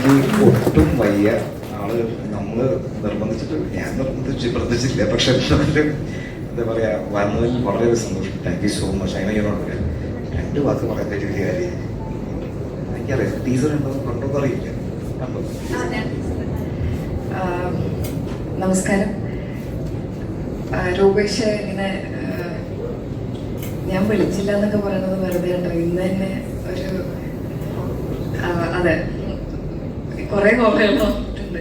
എനിക്ക് ഒട്ടും വയ്യ. ആള് നമ്മള് നിർബന്ധിച്ചിട്ട് ഞാൻ നിർബന്ധിച്ചില്ല, പക്ഷെ എന്തായാലും എന്താ പറയാ, വന്നതിൽ വളരെ സന്തോഷം. Thank you so much. അതിനോട് രണ്ട് വാക്ക് പറയാൻ പറ്റിയ കാര്യം എനിക്കറിയാം. ടീച്ചർ ഉണ്ടോ കണ്ടോന്ന് അറിയില്ല. കണ്ടോ? നമസ്കാരം. രൂപേഷ് ഇങ്ങനെ ഞാൻ വിളിച്ചില്ല എന്നൊക്കെ പറയുന്നത് വെറുതെ ഉണ്ടോ? ഇന്ന് തന്നെ ഒരു അതെ കുറെ കോളുകൾ വന്നിട്ടുണ്ട്.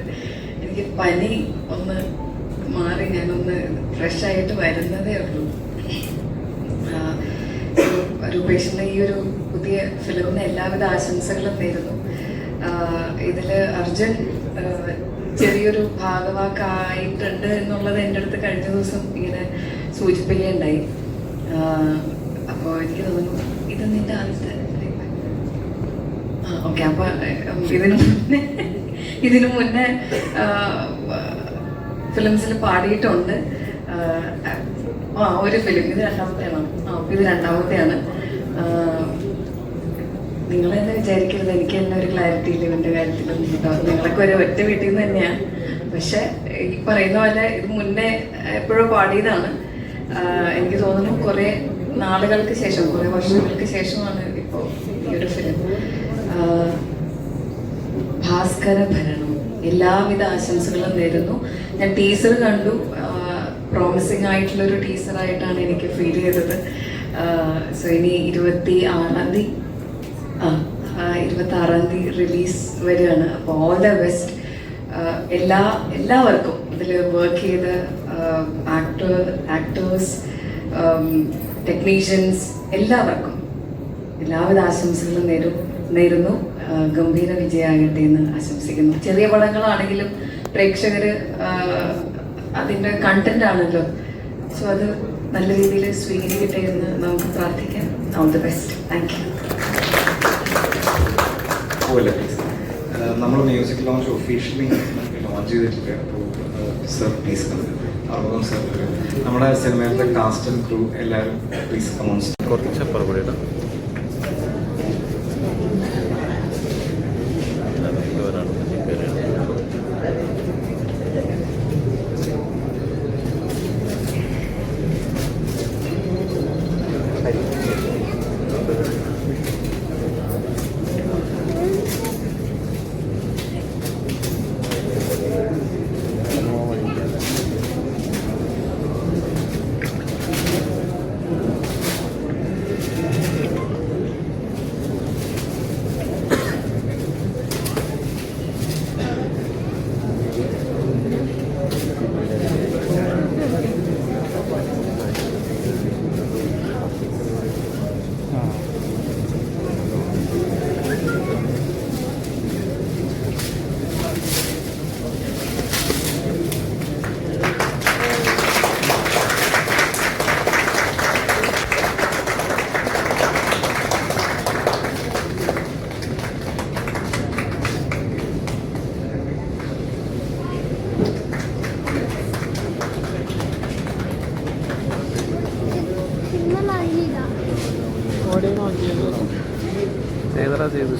എനിക്ക് പനി ഒന്ന് മാറി ഞാനൊന്ന് ഫ്രഷ് ആയിട്ട് വരുന്നതേ ഉള്ളൂ. രൂപേഷിന്റെ ഈ ഒരു പുതിയ ഫിലിമിന് എല്ലാവിധ ആശംസകളും നേരുന്നു. ഇതില് അർജുൻ ചെറിയൊരു ഭാഗവാക്കായിട്ടുണ്ട് എന്നുള്ളത് എൻ്റെ അടുത്ത് കഴിഞ്ഞ ദിവസം ഇങ്ങനെ സൂചിപ്പിക്കുകയുണ്ടായി. അപ്പോൾ എനിക്ക് തോന്നുന്നു ഇത് നിന്റെ ആദ്യത്തെ ഓക്കെ. അപ്പൊ ഇതിനു മുന്നേ ഫിലിംസിൽ പാടിയിട്ടുണ്ട്. ഒരു ഫിലിം, ഇത് രണ്ടാമത്തെയാണോ? ഇത് രണ്ടാമത്തെയാണ്. നിങ്ങൾ തന്നെ വിചാരിക്കരുത് എനിക്ക് തന്നെ ഒരു ക്ലാരിറ്റി ഇല്ല ഇവന്റെ കാര്യത്തിലൊന്നും കേട്ടോ. നിങ്ങളൊക്കെ ഒരു ഒറ്റ വീട്ടിൽ നിന്ന് തന്നെയാണ്. പക്ഷെ ഈ പറയുന്ന പോലെ ഇത് മുന്നേ എപ്പോഴും പാടിയതാണ്. എനിക്ക് തോന്നുന്നു കുറെ നാളുകൾക്ക് ശേഷം, കുറെ വർഷങ്ങൾക്ക് ശേഷമാണ് ഇപ്പോൾ ഈ ഒരു ഫിലിം. ഭാസ്കര ഭരണം, എല്ലാവിധ ആശംസകളും നേരുന്നു. ഞാൻ ടീസർ കണ്ടു. പ്രോമിസിങ് ആയിട്ടുള്ളൊരു ടീച്ചറായിട്ടാണ് എനിക്ക് ഫീൽ ചെയ്തത്. സോ ഇനി 26-ാം തീയതി റിലീസ് വരികയാണ്. അപ്പോൾ ഓൾ ദ ബെസ്റ്റ് എല്ലാവർക്കും, ഇതിൽ വർക്ക് ചെയ്ത ആക്ടേഴ്സ്, ടെക്നീഷ്യൻസ്, എല്ലാവർക്കും എല്ലാവിധ ആശംസകളും നേരുന്നു. ഗംഭീര വിജയമാകട്ടെ എന്ന് ആശംസിക്കുന്നു. ചെറിയ പടങ്ങളാണെങ്കിലും പ്രേക്ഷകർ അതിൻ്റെ കണ്ടന്റ് ആണല്ലോ. സോ അത് നല്ല രീതിയിൽ സ്വീകരിക്കട്ടെ എന്ന് നമുക്ക് പ്രാർത്ഥിക്കാം. All the best. Thank you. നമ്മൾ മ്യൂസിക് ലോഞ്ച് ഒഫീഷ്യലി ലോഞ്ച് ചെയ്തിട്ടില്ല. അപ്പോൾ സർ പ്ലീസ് അറുപതും സർ, നമ്മുടെ സിനിമയിലത്തെ കാസ്റ്റ് ആൻഡ് ക്രൂ എല്ലാവരും പ്ലീസ് കമോൺസ്. കുറച്ച് പുറപ്പെടുക ചെയ്തറാ ചെയ്ത്